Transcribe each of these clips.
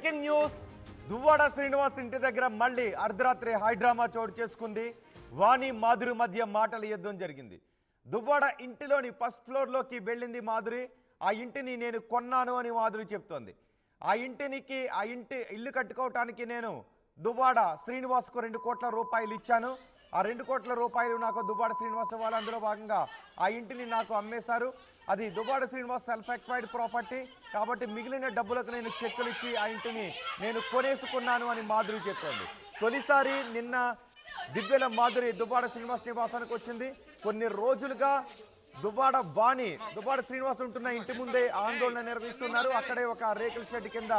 Breaking news. Duvvada Srinivas ఇంటి దగ్గర మళ్ళీ అర్ధరాత్రి హైడ్రామా చోటు చేసుకుంది. వాణి మాధురి మధ్య మాటల యుద్ధం జరిగింది. దువ్వాడ ఇంటిలోని ఫస్ట్ ఫ్లోర్లోకి వెళ్ళింది మాధురి. ఆ ఇంటిని నేను కొన్నాను అని మాధురి చెప్తోంది. ఆ ఇల్లు కట్టుకోవటానికి నేను దువ్వాడ శ్రీనివాస్కు 2 కోట్ల రూపాయలు ఇచ్చాను. ఆ 2 కోట్ల రూపాయలు నాకు దువ్వాడ శ్రీనివాస్ వాళ్ళు అందులో భాగంగా ఆ ఇంటిని నాకు అమ్మేశారు. అది Duvvada Srinivas self acquired property కాబట్టి మిగిలిన డబ్బులకు నేను చెక్కులు ఇచ్చి ఆ ఇంటిని నేను కొనేసుకున్నాను అని మాధురి చెప్తోంది. తొలిసారి నిన్న దివ్యల మాధురి దువ్వాడ శ్రీనివాస్ నివాసానికి వచ్చింది. కొన్ని రోజులుగా దువ్వాడ వాణి దువ్వాడ శ్రీనివాస్ ఉంటున్న ఇంటి ముందే ఆందోళన నిర్వహిస్తున్నారు. అక్కడే ఒక రేకుల షెడ్ కింద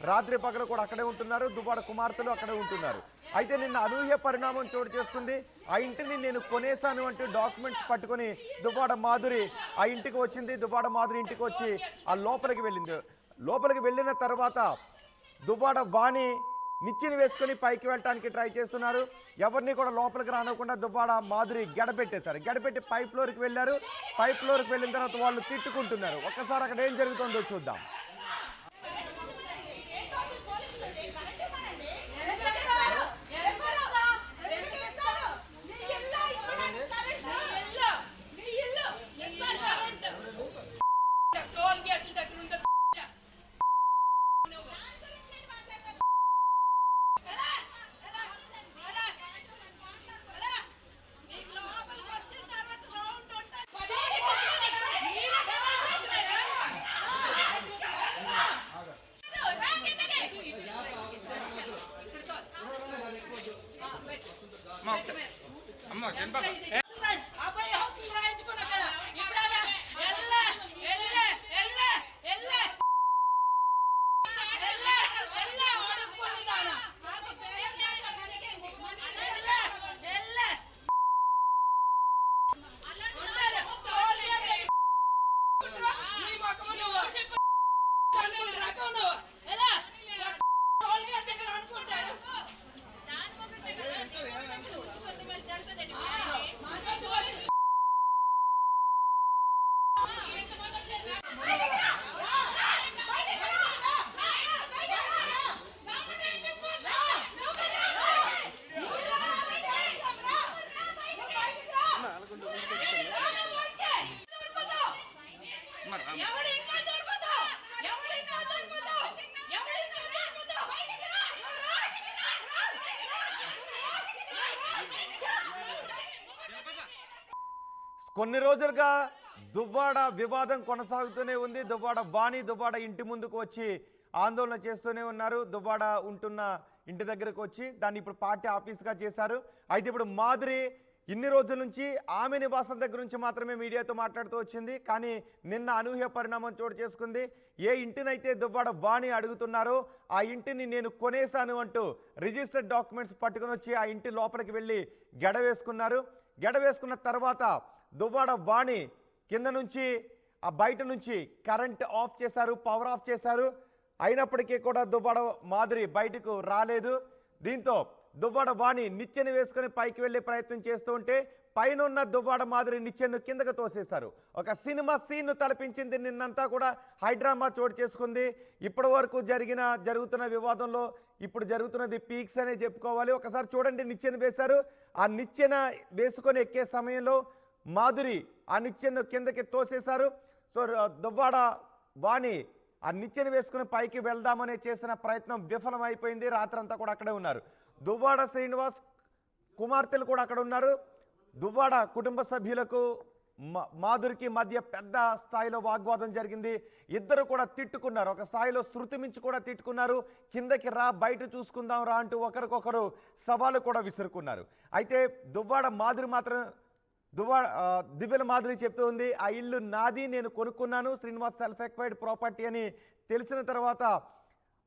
రాత్రి పగలు కూడా అక్కడే ఉంటున్నారు. దువ్వాడ కుమార్తెలు అక్కడే ఉంటున్నారు. అయితే నిన్న అనూహ్య పరిణామం చోటు చేస్తుంది. ఆ ఇంటిని నేను కొనేశాను అంటూ డాక్యుమెంట్స్ పట్టుకొని దువ్వాడ మాధురి ఆ ఇంటికి వచ్చింది. దువ్వాడ మాధురి ఇంటికి వచ్చి ఆ లోపలికి వెళ్ళింది. లోపలికి వెళ్ళిన తర్వాత దువ్వాడ వాణి నిచ్చెన వేసుకొని పైకి వెళ్ళటానికి ట్రై చేస్తున్నారు. ఎవరిని కూడా లోపలికి రానకుండా దువ్వాడ మాధురి గడపెట్టేశారు. గడపెట్టి పై ఫ్లోర్కి వెళ్ళారు. పై ఫ్లోర్కి వెళ్ళిన తర్వాత వాళ్ళు తిట్టుకుంటున్నారు. ఒక్కసారి అక్కడ ఏం జరుగుతుందో చూద్దాం. కొన్ని రోజులుగా దువ్వాడ వివాదం కొనసాగుతూనే ఉంది. దువ్వాడ వాణి దువ్వాడ ఇంటి ముందుకు వచ్చి ఆందోళన చేస్తూనే ఉన్నారు. దువ్వాడ ఉంటున్న ఇంటి దగ్గరకు వచ్చి దాన్ని ఇప్పుడు పార్టీ ఆఫీస్గా చేశారు. అయితే ఇప్పుడు మాధురి ఇన్ని రోజుల నుంచి ఆమె నివాసం దగ్గర నుంచి మాత్రమే మీడియాతో మాట్లాడుతూ వచ్చింది. కానీ నిన్న అనూహ్య పరిణామం చోటు చేసుకుంది. ఏ ఇంటినైతే దువ్వాడ వాణి అడుగుతున్నారో ఆ ఇంటిని నేను కొనేశాను అంటూ రిజిస్టర్డ్ డాక్యుమెంట్స్ పట్టుకుని వచ్చి ఆ ఇంటి లోపలికి వెళ్ళి గెడవేసుకున్నారు. గెడవేసుకున్న తర్వాత దువ్వాడ వాణి కింద నుంచి ఆ బయట నుంచి కరెంట్ ఆఫ్ చేశారు, పవర్ ఆఫ్ చేశారు. అయినప్పటికీ కూడా దువ్వాడ మాధురి బయటకు రాలేదు. దీంతో దువ్వాడ వాణి నిచ్చెన వేసుకొని పైకి వెళ్ళే ప్రయత్నం చేస్తూ ఉంటే పైన ఉన్న దువ్వాడ మాధురి నిచ్చెను కిందకు తోసేశారు. ఒక సినిమా సీన్ను తలపించింది. నిన్నంతా కూడా హైడ్రామా చోటు చేసుకుంది. ఇప్పటి వరకు జరుగుతున్న వివాదంలో ఇప్పుడు జరుగుతున్నది పీక్స్ అనే చెప్పుకోవాలి. ఒకసారి చూడండి, నిచ్చెన వేశారు. ఆ నిచ్చెన వేసుకొని ఎక్కే సమయంలో మాధురి ఆ నిచ్చెను కిందకి తోసేశారు. సో దువ్వాడ వాణి ఆ నిచ్చెన వేసుకుని పైకి వెళ్దామని చేసిన ప్రయత్నం విఫలమైపోయింది. రాత్రంతా కూడా అక్కడే ఉన్నారు. దువ్వాడ శ్రీనివాస్ కుమార్తెలు కూడా అక్కడ ఉన్నారు. దువ్వాడ కుటుంబ సభ్యులకు మాధురికి మధ్య పెద్ద స్థాయిలో వాగ్వాదం జరిగింది. ఇద్దరు కూడా తిట్టుకున్నారు. ఒక స్థాయిలో శృతి మించి కూడా తిట్టుకున్నారు. కిందకి రా, బయట చూసుకుందాం రా అంటూ ఒకరికొకరు సవాలు కూడా విసురుకున్నారు. అయితే దువ్వాడ మాధురి మాత్రం దివ్యల మాధురి చెప్తూ ఉంది, ఆ ఇల్లు నాది, నేను కొనుక్కున్నాను, శ్రీనివాస్ సెల్ఫ్ ఎక్వైర్డ్ ప్రాపర్టీ అని తెలిసిన తర్వాత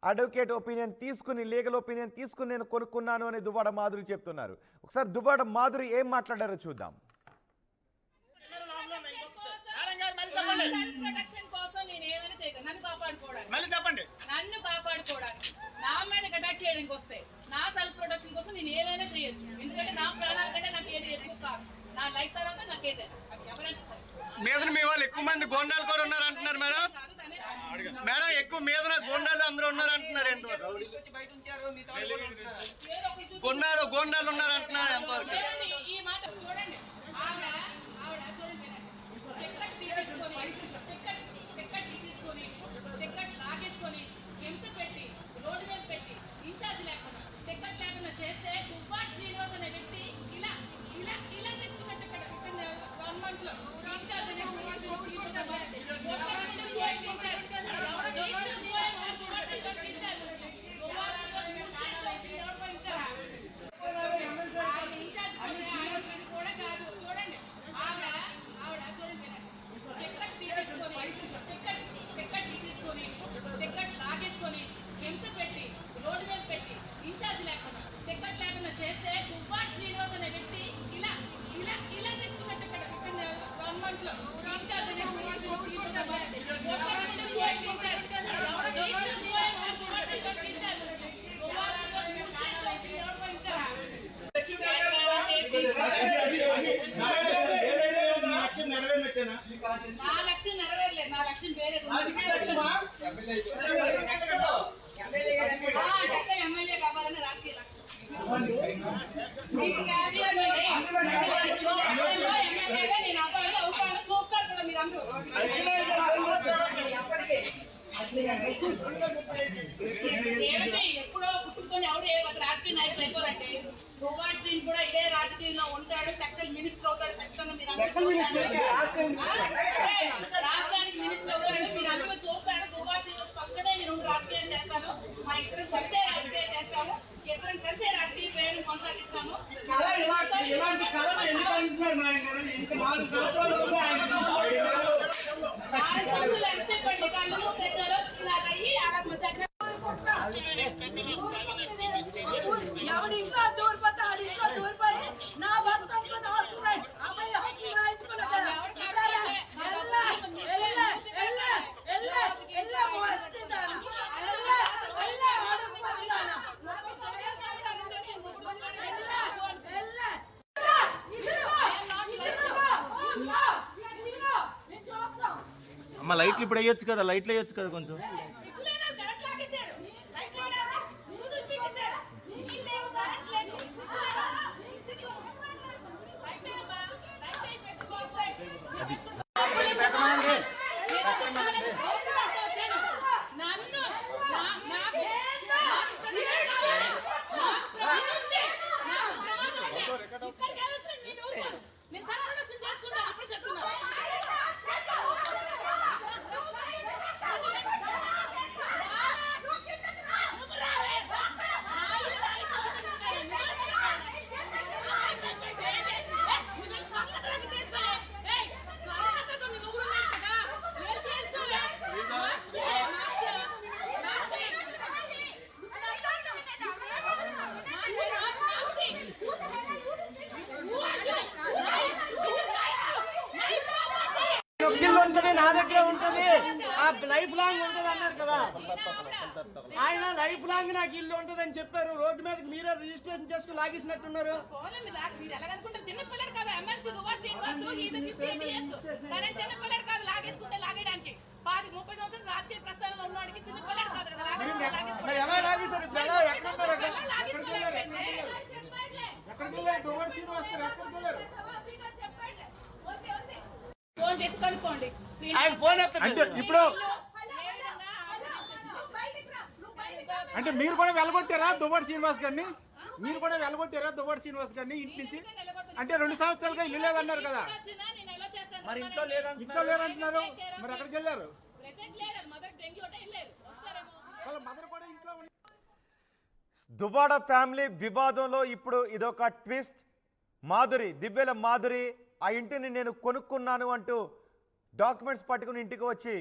అడ్వకేట్ ఒపీనియన్ తీసుకుని, లీగల్ ఒపీనియన్ తీసుకుని నేను కొనుక్కున్నాను అని దువ్వాడ మాధురి చెప్తున్నారు. ఒకసారి దువ్వాడ మాధురి ఏం మాట్లాడారో చూద్దాం. నన్ను కాపాడుకోవడానికి నా మీద అటాక్ చేయడానికి వస్తే నా సెల్ఫ్ ప్రొటెక్షన్ కోసం నేను ఏమైనా చేయొచ్చు. ఎందుకంటే నా ప్రాణాల కంటే నాకు ఏది ఎక్కువ కాదు. నా లైఫ్ తర్వాత నాకు ఏదైనా మీ వాళ్ళు ఎక్కువ మంది గోండాలు కూడా ఉన్నారు అంటున్నారు మేడం. మేడం ఎక్కువ మీద గోండాలు అందరూ ఉన్నారు అంటున్నారు గోండాలు ఉన్నారు అంటున్నారు ఎంతవరకు ఈ మాట చూడండి. ఆవిడ చూడండి, టికెట్ లాగేసుకొని హింస పెట్టి రోడ్డు మీద పెట్టి ఇన్ఛార్జ్ లేకుండా టికెట్ లేకుండా చేస్తే దువ్వాడ శ్రీనివాస్ అనే వ్యక్తి ఇలా ఇలా ఇలా తెచ్చుకున్నట్టు ఇక్కడ 1 month లో ఇన్ఛార్జ్ అనే టికెట్ లాగేసుకొని హింస పెట్టి రోడ్డు మీద పెట్టి ఇన్ఛార్జ్ లేకుండా టికెట్ లేకుండా చేస్తే దువ్వాడ శ్రీనివాస్ అనే వ్యక్తి ఇలా ఇలా ఇలా తెచ్చుకున్నట్టు ఇక్కడ 1 month లో ఇన్ఛార్జ్ అనే నా లక్ష్యం నెరవేరలేదు. నా లక్ష్యం వేరే ఎమ్మెల్యే కావాలని రాజకీయ లక్ష్యం. ఎమ్మెల్యేగా నేను అబ్బాయి అవుతాను చూస్తాను కూడా మీరు అందరూ. ఎప్పుడో పుట్టుకొని ఎవడు ఏ రాజకీయ నాయకులు అయిపోరంటే దువ్వాడ శ్రీని కూడా ఇదే రాజకీయంలో ఉంటాడు. టెక్నికల్ మినిస్టర్ అవుతాడు. ఖచ్చితంగా మీరు అందరూ రాష్ట్రానికి మినిస్టర్ అవుతాడు. మీరు అందరూ చూస్తారు. దువ్వాడ శ్రీని పక్కనే నేను రాజకీయం చేస్తాను. మా ఇద్దరం కలిసే రాజకీయం చేస్తాము. ఇద్దరం కలిసే రాజకీయ ప్రయాణం కొనసాగిస్తాము. ఎంతసేపటి కళ్ళు తెచ్చారో ఇలాగ అయ్యి అలా ఎవడి ఇంట్లో దూరిపోతే ఆడి ఇంట్లో దూరిపోయి నా భర్త అనుకుని వస్తున్నాయి అమ్మాయి హక్కు రాయించుకున్నా కదా అమ్మ లైట్లు ఇప్పుడు వేయొచ్చు కదా, లైట్లు వేయొచ్చు కదా కొంచెం. ఉంటది, నా దగ్గర ఉంటది, ఆ లైఫ్ లాంగ్ ఉంటది అన్నారు కదా. ఆయన లైఫ్ లాంగ్ నాకు ఇల్లు ఉంటది అని చెప్పారు. రోడ్డు మీద మీరే రిజిస్ట్రేషన్ చేసుకుని లాగేసినట్టున్నారు. చిన్నపిల్లడు కాదు ఎమ్మెల్సీ దువ్వాడ శ్రీనివాస్ చిన్నపిల్లడు కాదు లాగేసుకుంటే లాగేయడానికి 30 సంవత్సరాలు రాజకీయ ప్రస్థానంలో ఉన్నవాడికి చిన్నపిల్లడు కాదు కదా. మరి ఎలా లాగేశారు? ఇప్పుడు ఎలా ఎక్కడ ఉన్నారు? ఎక్కడికి వెళ్ళారు? దువ్వాడ శ్రీనివాస్ గారు ఎక్కడికి వెళ్ళారు? ఫోన్ చేసి కనుక్కోండి. ఆయన ఫోన్ ఎత్తారు ఇప్పుడు. అంటే మీరు కూడా వెళ్ళగొట్టారా దువ్వాడ శ్రీనివాస్ గారిని? మీరు కూడా వెళ్ళగొట్టారా దువ్వాడ శ్రీనివాస్ గారిని ఇంటి నుంచి? అంటే 2 సంవత్సరాలుగా ఇల్లు లేదన్నారు కదా. మరి ఇంట్లో లేదంటున్నారు. మరి ఎక్కడికి వెళ్ళారు? వాళ్ళ మదర్ కూడా ఇంట్లో. దువ్వాడ ఫ్యామిలీ వివాదంలో ఇప్పుడు ఇదొక ట్విస్ట్. మాధురి, దివ్యల మాధురి ఆ ఇంటిని నేను కొనుక్కున్నాను అంటూ డాక్యుమెంట్స్ పట్టుకుని ఇంటికి వచ్చి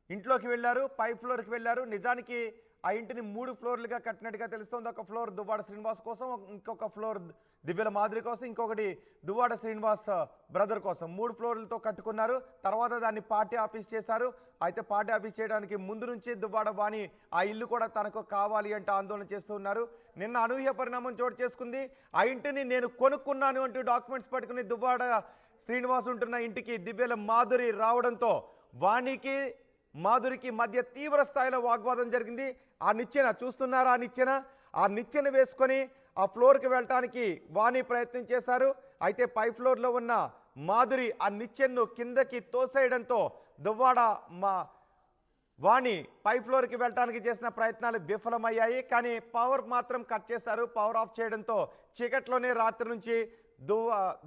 ఇంట్లోకి వెళ్ళారు. 5th ఫ్లోర్కి వెళ్ళారు. నిజానికి ఆ ఇంటిని 3 ఫ్లోర్లుగా కట్టినట్టుగా తెలుస్తోంది. ఒక ఫ్లోర్ దువ్వాడ శ్రీనివాస్ కోసం, ఇంకొక ఫ్లోర్ దివ్యల మాధురి కోసం, ఇంకొకటి దువ్వాడ శ్రీనివాస్ బ్రదర్ కోసం. 3 ఫ్లోర్లతో కట్టుకున్నారు. తర్వాత దాన్ని పార్టీ ఆఫీస్ చేశారు. అయితే పార్టీ ఆఫీస్ చేయడానికి ముందు నుంచి దువ్వాడ వాణి ఆ ఇల్లు కూడా తనకు కావాలి అంటే ఆందోళన చేస్తూ ఉన్నారు. నిన్న అనూహ్య పరిణామం చోటు చేసుకుంది. ఆ ఇంటిని నేను కొనుక్కున్నాను అంటూ డాక్యుమెంట్స్ పట్టుకుని దువ్వాడ శ్రీనివాస్ ఉంటున్న ఇంటికి దివ్యల మాధురి రావడంతో వాణికి మాధురికి మధ్య తీవ్ర స్థాయిలో వాగ్వాదం జరిగింది. ఆ నిచ్చెన చూస్తున్నారా, ఆ నిచ్చెన వేసుకొని ఆ ఫ్లోర్కి వెళ్ళటానికి వాణి ప్రయత్నం చేశారు. అయితే పై ఫ్లోర్లో ఉన్న మాధురి ఆ నిచ్చెన్ను కిందకి తోసేయడంతో దువ్వాడ వాణి పై ఫ్లోర్కి వెళ్ళటానికి చేసిన ప్రయత్నాలు విఫలమయ్యాయి. కానీ పవర్ మాత్రం కట్ చేశారు. పవర్ ఆఫ్ చేయడంతో చీకట్లోనే రాత్రి నుంచి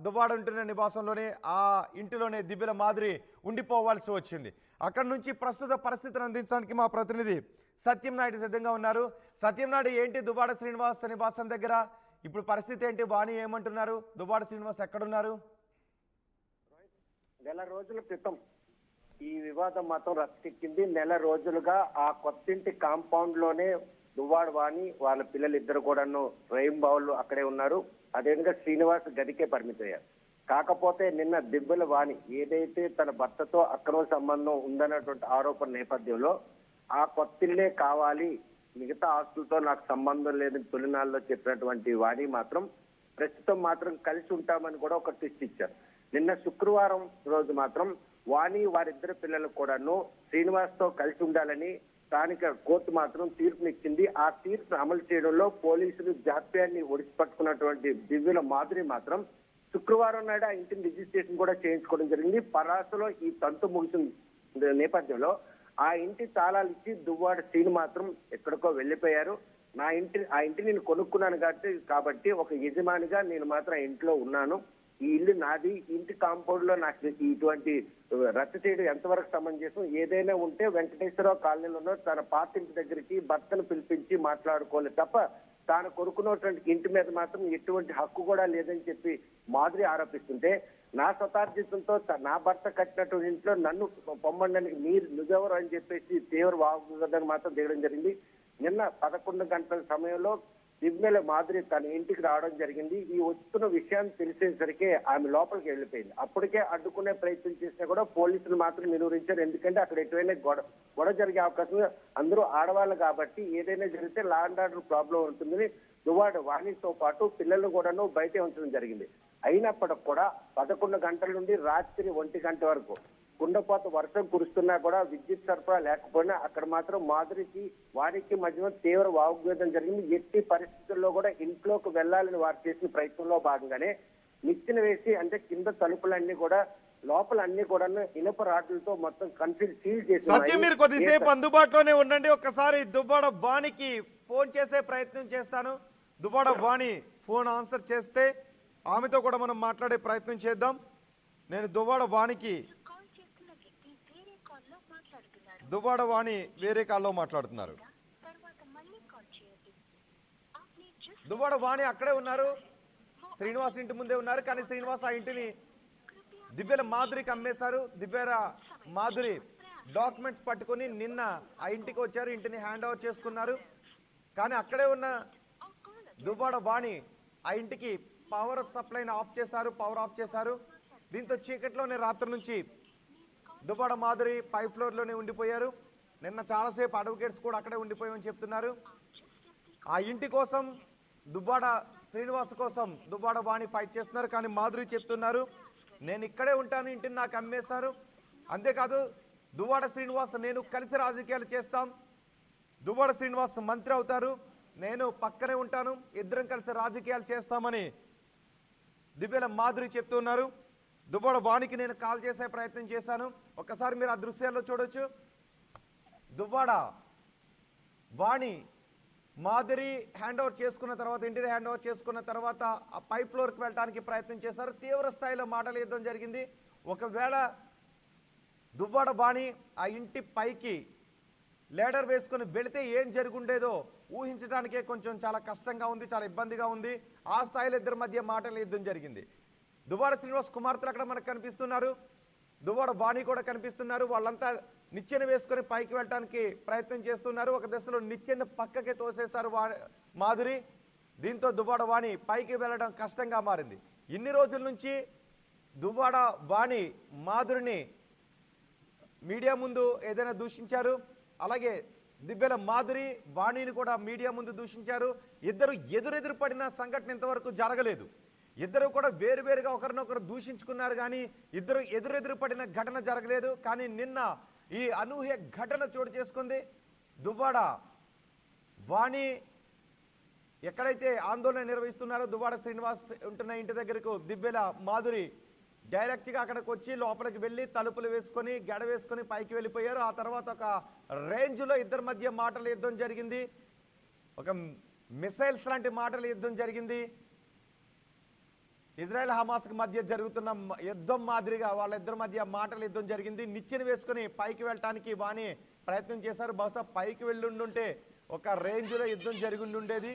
దువ్వాడ ఉంటున్న నివాసంలోనే ఆ ఇంటిలోనే దివ్యల మాధురి ఉండిపోవాల్సి వచ్చింది. అక్కడి నుంచి ప్రస్తుత పరిస్థితిని అందించడానికి మా ప్రతినిధి సత్యం నాయుడు సిద్ధంగా ఉన్నారు. సత్యం నాయుడు, ఏంటి దువ్వాడ శ్రీనివాస్ నివాసం దగ్గర ఇప్పుడు పరిస్థితి ఏంటి? వాణి ఏమంటున్నారు? దువ్వాడ శ్రీనివాస్ ఎక్కడున్నారు? నెల రోజుల క్రితం ఈ వివాదం మాత్రం రక్కెక్కింది. నెల రోజులుగా ఆ కొత్తింటి కాంపౌండ్ లోనే దువ్వాడ వాణి వాళ్ళ పిల్లలు ఇద్దరు కూడాను రెయిన్బౌలు అక్కడే ఉన్నారు. అదేవిధంగా శ్రీనివాస్ గదికే పరిమితయ్యారు. కాకపోతే నిన్న దివ్యల వాణి ఏదైతే తన భర్తతో అక్రమ సంబంధం ఉందన్నటువంటి ఆరోపణ నేపథ్యంలో ఆ కొత్తిల్లే కావాలి, మిగతా ఆస్తులతో నాకు సంబంధం లేదని తొలినాళ్ళలో చెప్పినటువంటి వాణి మాత్రం ప్రస్తుతం మాత్రం కలిసి ఉంటామని కూడా ఒక ట్విస్ట్ ఇచ్చారు. నిన్న శుక్రవారం రోజు మాత్రం వాణి వారిద్దరు పిల్లలకు కూడాను శ్రీనివాస్ తో కలిసి ఉండాలని స్థానిక కోర్టు మాత్రం తీర్పునిచ్చింది. ఆ తీర్పును అమలు చేయడంలో పోలీసులు జాప్యాన్ని ఒడిసిపట్టుకున్నటువంటి దివ్యల మాధురి మాత్రం శుక్రవారం నాడు ఆ ఇంటిని రిజిస్ట్రేషన్ కూడా చేయించుకోవడం జరిగింది. పరాసలో ఈ తంతు ముగిసిన నేపథ్యంలో ఆ ఇంటి తాళాలు ఇచ్చి దువ్వాడ శ్రీను మాత్రం ఎక్కడికో వెళ్లిపోయారు. ఆ ఇంటిని నేను కొనుక్కున్నాను కాబట్టి ఒక యజమానిగా నేను మాత్రం ఆ ఇంట్లో ఉన్నాను. ఈ ఇల్లు నాది. ఇంటి కాంపౌండ్ లో నాకు ఇటువంటి రద్దు చేయడం ఎంతవరకు సమంజసం? ఏదైనా ఉంటే వెంకటేశ్వరరావు కాలనీలో తన పాతింటి దగ్గరికి భర్తను పిలిపించి మాట్లాడుకోలేదు తప్ప తాను కొనుక్కున్నటువంటి ఇంటి మీద మాత్రం ఎటువంటి హక్కు కూడా లేదని చెప్పి మాధురి ఆరోపిస్తుంటే, నా శతాబ్దితంతో నా భర్త కట్టినటువంటి ఇంట్లో నన్ను పొమ్మడానికి నువ్వెవరు అని చెప్పేసి తీవ్ర వాగ్వాదాన్ని మాత్రం దిగడం జరిగింది. నిన్న 11 గంటల సమయంలో దివ్యల మాధురి తన ఇంటికి రావడం జరిగింది. ఈ వస్తున్న విషయాన్ని తెలిసేసరికి ఆమె లోపలికి వెళ్ళిపోయింది. అప్పటికే అడ్డుకునే ప్రయత్నం చేసినా కూడా పోలీసులు మాత్రం నిలువరించారు. ఎందుకంటే అక్కడ ఎటువైనా గొడవ జరిగే అవకాశం, అందరూ ఆడవాళ్ళు కాబట్టి ఏదైనా జరిగితే లా అండ్ ఆర్డర్ ప్రాబ్లం ఉంటుందని దువ్వాడ వాణితో పాటు పిల్లలను కూడాను బయటే ఉంచడం జరిగింది. అయినప్పటికి కూడా 11 గంటల నుండి రాత్రి 1 గంట వరకు కుండపోత వర్షం కురుస్తున్నా కూడా విద్యుత్ సరఫరా లేకపోయినా అక్కడ మాత్రం మాధురికి వారికి మధ్య తీవ్ర వాగ్వాదం జరిగింది. ఎట్టి పరిస్థితుల్లో కూడా ఇంట్లోకి వెళ్లాలని వారు చేసిన ప్రయత్నంలో భాగంగానే నిచ్చెన వేసి, అంటే కింద తలుపులన్నీ కూడా లోపల అన్ని కూడా ఇనుప రాడ్లతో మొత్తం సీల్ చేసి. సత్యం, మీరు కొద్దిసేపు అందుబాటులోనే ఉండండి. ఒక్కసారి దువ్వాడ వాణికి ఫోన్ చేసే ప్రయత్నం చేస్తాను. దువ్వాడ వాణి ఫోన్ ఆన్సర్ చేస్తే ఆమెతో కూడా మనం మాట్లాడే ప్రయత్నం చేద్దాం. నేను దువ్వాడ వాణి వేరే కాల్లో మాట్లాడుతున్నారు. దువ్వాడ వాణి అక్కడే ఉన్నారు, శ్రీనివాస్ ఇంటి ముందే ఉన్నారు. కానీ శ్రీనివాస్ ఆ ఇంటిని దివ్యల మాధురికి అమ్మేశారు. దివ్యల మాధురి డాక్యుమెంట్స్ పట్టుకుని నిన్న ఆ ఇంటికి వచ్చారు, ఇంటిని హ్యాండ్ ఓవర్ చేసుకున్నారు. కానీ అక్కడే ఉన్న దువ్వాడ వాణి ఆ ఇంటికి పవర్ సప్లైని పవర్ ఆఫ్ చేశారు. దీంతో చీకట్లోనే రాత్రి నుంచి దువ్వాడ మాధురి పై ఫ్లోర్లోనే ఉండిపోయారు. నిన్న చాలాసేపు అడ్వకేట్స్ కూడా అక్కడే ఉండిపోయామని చెప్తున్నారు. ఆ ఇంటి కోసం దువ్వాడ శ్రీనివాస్ కోసం దువ్వాడ వాణి ఫైట్ చేస్తున్నారు. కానీ మాధురి చెప్తున్నారు, నేను ఇక్కడే ఉంటాను, ఇంటిని నాకు అమ్మేశారు. అంతేకాదు దువ్వాడ శ్రీనివాస్ నేను కలిసి రాజకీయాలు చేస్తాం, దువ్వాడ శ్రీనివాస్ మంత్రి అవుతారు, నేను పక్కనే ఉంటాను, ఇద్దరం కలిసి రాజకీయాలు చేస్తామని దివ్యల మాధురి చెప్తున్నారు. దువ్వాడ వాణికి నేను కాల్ చేసే ప్రయత్నం చేశాను. ఒక్కసారి మీరు ఆ దృశ్యాల్లో చూడొచ్చు. దువ్వాడ వాణి మాధురి హ్యాండ్ ఓవర్ చేసుకున్న తర్వాత, ఇంటిని హ్యాండ్ ఓవర్ చేసుకున్న తర్వాత ఆ పై ఫ్లోర్కి వెళ్ళడానికి ప్రయత్నం చేశారు. తీవ్ర స్థాయిలో మాటలు యుద్ధం జరిగింది. ఒకవేళ దువ్వాడ వాణి ఆ ఇంటి పైకి లేడర్ వేసుకుని వెళితే ఏం జరుగుండేదో ఊహించడానికే కొంచెం చాలా కష్టంగా ఉంది, చాలా ఇబ్బందిగా ఉంది. ఆ స్థాయిలో ఇద్దరి మధ్య మాటల యుద్ధం జరిగింది. దువ్వాడ శ్రీనివాస్ కుమార్తెలు అక్కడ మనకు కనిపిస్తున్నారు, దువ్వాడ వాణి కూడా కనిపిస్తున్నారు. వాళ్ళంతా నిచ్చెన వేసుకొని పైకి వెళ్ళడానికి ప్రయత్నం చేస్తున్నారు. ఒక దశలో నిచ్చెన పక్కకే తోసేశారు మాధురి. దీంతో దువ్వాడ వాణి పైకి వెళ్ళడం కష్టంగా మారింది. ఇన్ని రోజుల నుంచి దువ్వాడ వాణి మాధురిని మీడియా ముందు ఏదైనా దూషించారు, అలాగే దివ్యల మాధురి వాణిని కూడా మీడియా ముందు దూషించారు. ఇద్దరు ఎదురెదురు పడిన సంఘటన ఇంతవరకు జరగలేదు. ఇద్దరు కూడా వేరువేరుగా ఒకరినొకరు దూషించుకున్నారు, కానీ ఇద్దరు ఎదురెదురు పడిన ఘటన జరగలేదు. కానీ నిన్న ఈ అనూహ్య ఘటన చోటు చేసుకుంది. దువ్వాడ వాణి ఎక్కడైతే ఆందోళన నిర్వహిస్తున్నారో దువ్వాడ శ్రీనివాస్ ఉంటున్న ఇంటి దగ్గరకు దివ్యల మాధురి డైరెక్ట్గా అక్కడికి వచ్చి లోపలికి వెళ్ళి తలుపులు వేసుకొని గడ వేసుకొని పైకి వెళ్ళిపోయారు. ఆ తర్వాత ఒక రేంజ్లో ఇద్దరి మధ్య మాటల యుద్ధం జరిగింది. ఒక మిసైల్స్ లాంటి మాటల యుద్ధం జరిగింది. ఇజ్రాయెల్ హమాస్కి మధ్య జరుగుతున్న యుద్ధం మాదిరిగా వాళ్ళిద్దరి మధ్య మాటల యుద్ధం జరిగింది. నిచ్చెన వేసుకొని పైకి వెళ్ళటానికి వాణి ప్రయత్నం చేశారు. బహుశా పైకి వెళ్ళుండుంటే ఒక రేంజ్లో యుద్ధం జరిగి ఉండేది.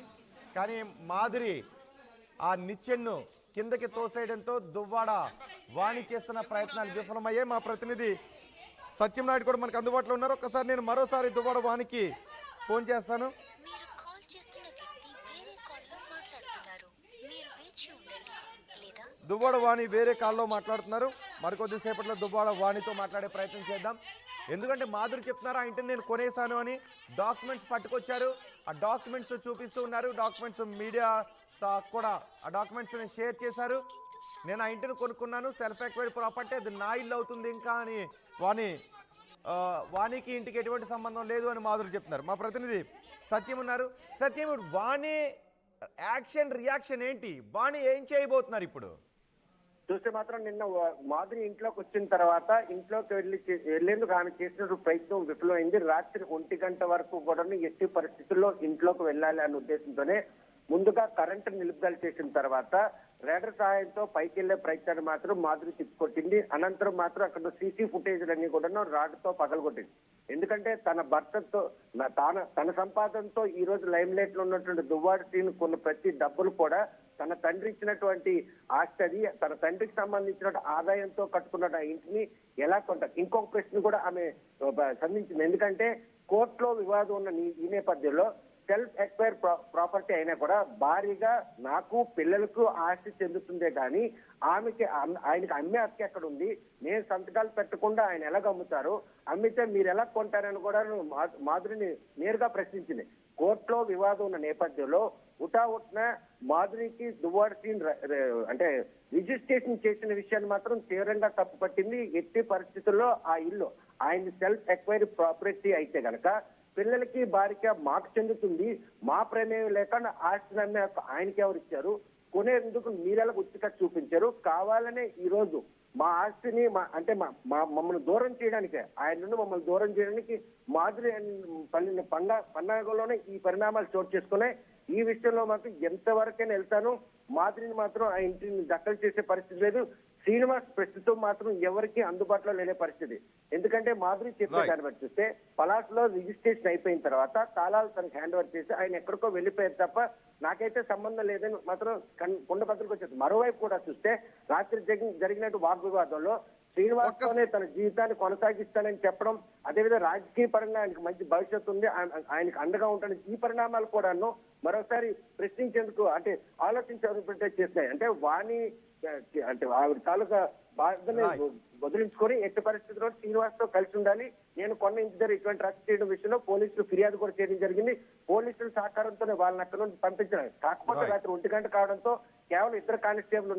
కానీ మాధురి ఆ నిచ్చెన్ను కిందకి తోసేయడంతో దువ్వాడ వాణి చేస్తున్న ప్రయత్నాలు విఫలమయ్యాయి. మా ప్రతినిధి సత్యనారాయణ కూడా మనకు అందుబాటులో ఉన్నారు. ఒక్కసారి నేను మరోసారి దువ్వాడ వాణికి ఫోన్ చేస్తాను. మీరు కాల్ చేస్తున్న వ్యక్తి వేరే కాల్లో మాట్లాడుతున్నారు. మీరు వేచి ఉండండి లేదా దువ్వాడ వాణి వేరే కాల్లో మాట్లాడుతున్నారు. మరికొద్దిసేపట్లో దువ్వాడ వాణితో మాట్లాడే ప్రయత్నం చేద్దాం. ఎందుకంటే మాధురి చెప్తున్నారు ఆ ఇంటిని నేను కొనేసాను అని. డాక్యుమెంట్స్ పట్టుకొచ్చారు. ఆ డాక్యుమెంట్స్ చూపిస్తూ ఉన్నారు. డాక్యుమెంట్స్ మీడియా కూడా ఆ డాక్యుమెంట్స్ని షేర్ చేశారు. నేను ఆ ఇంటిని కొనుక్కున్నాను, సెల్ఫ్ ఎక్వైర్డ్ ప్రాపర్టీ, అది నా ఇల్లు అవుతుంది ఇంకా అని వాణికి ఇంటికి ఎటువంటి సంబంధం లేదు అని మాధురి చెప్తున్నారు. మా ప్రతినిధి సత్యం ఉన్నారు. సత్యం, వాణి యాక్షన్ రియాక్షన్ ఏంటి? వాణి ఏం చేయబోతున్నారు ఇప్పుడు? చూస్తే మాత్రం నిన్న మాధురి ఇంట్లోకి వచ్చిన తర్వాత ఇంట్లోకి వెళ్లేందుకు ఆమె చేసిన ప్రయత్నం విఫలమైంది. రాత్రి 1 గంట వరకు కూడా ఎట్టి పరిస్థితుల్లో ఇంట్లోకి వెళ్ళాలి అనే ఉద్దేశంతోనే ముందుగా కరెంటు నిలుపుదల చేసిన తర్వాత రేడర్ సహాయంతో పైకి వెళ్లే ప్రయత్నాన్ని మాత్రం మాధురి తిప్పుకొట్టింది. అనంతరం మాత్రం అక్కడ సీసీ ఫుటేజ్లన్నీ కూడా రాడ్తో పగలగొట్టింది. ఎందుకంటే తన భర్తతో తన సంపాదనతో ఈ రోజు లైమ్ లైట్ లో ఉన్నటువంటి దువ్వాడ శ్రీను కొన్న ప్రతి డబ్బులు కూడా తన తండ్రి ఇచ్చినటువంటి ఆస్తి, అది తన తండ్రికి సంబంధించిన ఆదాయంతో కట్టుకున్న ఆ ఇంటిని ఎలా కొంటారు? ఇంకొక ప్రశ్న కూడా ఆమె సంధించింది. ఎందుకంటే కోర్టులో వివాదం ఉన్న ఈ నేపథ్యంలో సెల్ఫ్ ఎక్వైర్ ప్రాపర్టీ అయినా కూడా భారీగా నాకు పిల్లలకు ఆస్తి చెందుతుందే కానీ ఆయనకి అమ్మే హక్కు ఎక్కడ ఉంది? నేను సంతకాలు పెట్టకుండా ఆయన ఎలాగ అమ్ముతారు? అమ్మితే మీరు ఎలా కొంటారని కూడా మాధురిని నేరుగా ప్రశ్నించింది. కోర్టులో వివాదం ఉన్న నేపథ్యంలో ఉటావుట్న మాధురికి దువ్వాడ శ్రీను అంటే రిజిస్ట్రేషన్ చేసిన విషయాన్ని మాత్రం తీవ్రంగా తప్పుపట్టింది. ఎట్టి పరిస్థితుల్లో ఆ ఇల్లు ఆయన సెల్ఫ్ ఎక్వైర్ ప్రాపర్టీ అయితే గనక పిల్లలకి భార్యకి మాకు చెందుతుంది, మా ప్రమేయం లేకుండా ఆస్తి నమ్మే ఆయనకి ఎవరు ఇచ్చారు? కొనేందుకు మీరెలా గుర్తుగా చూపించారు? కావాలనే ఈ రోజు మా ఆస్తిని మమ్మల్ని దూరం చేయడానికే, ఆయన నుండి మమ్మల్ని దూరం చేయడానికి మాధురి పన్నాగంలోనే ఈ పరిణామాలు చోటు చేసుకున్నాయి. ఈ విషయంలో మాత్రం ఎంతవరకైనా వెళ్తాను. మాధురిని మాత్రం ఆ ఇంటిని దక్కలు చేసే పరిస్థితి లేదు. శ్రీనివాస్ ప్రస్తుతం మాత్రం ఎవరికి అందుబాటులో లేని పరిస్థితి. ఎందుకంటే మాధురి చెప్పే దాన్ని బట్టి చూస్తే పలాస్లో రిజిస్ట్రేషన్ అయిపోయిన తర్వాత తాళాలు తనకు హ్యాండ్ ఓవర్ చేసి ఆయన ఎక్కడికో వెళ్ళిపోయారు తప్ప నాకైతే సంబంధం లేదని మాత్రం కుండపత్రికి వచ్చేది. మరోవైపు కూడా చూస్తే రాత్రి జరిగినట్టు వాగ్వివాదంలో శ్రీనివాస్తోనే తన జీవితాన్ని కొనసాగిస్తానని చెప్పడం, అదేవిధంగా రాజకీయ పరంగా ఆయనకు మంచి భవిష్యత్తు ఉంది, ఆయనకు అండగా ఉంటాను, ఈ పరిణామాలు కూడాను మరోసారి ప్రశ్నించేందుకు ఆలోచించేందుకు చేస్తాయి. అంటే వాణి ఆవిడ తాలూకా బాధని వదిలించుకొని ఎట్టి పరిస్థితుల్లో శ్రీనివాస్ తో కలిసి ఉండాలి, నేను కొన్న ఇంటి దగ్గర ఇటువంటి రద్దు చేయడం విషయంలో పోలీసులు ఫిర్యాదు కూడా చేయడం జరిగింది. పోలీసుల సహకారంతోనే వాళ్ళని అక్కడ నుంచి పంపించారు. కాకపోతే రాత్రి 1 గంట కావడంతో కేవలం 2 కానిస్టేబుల్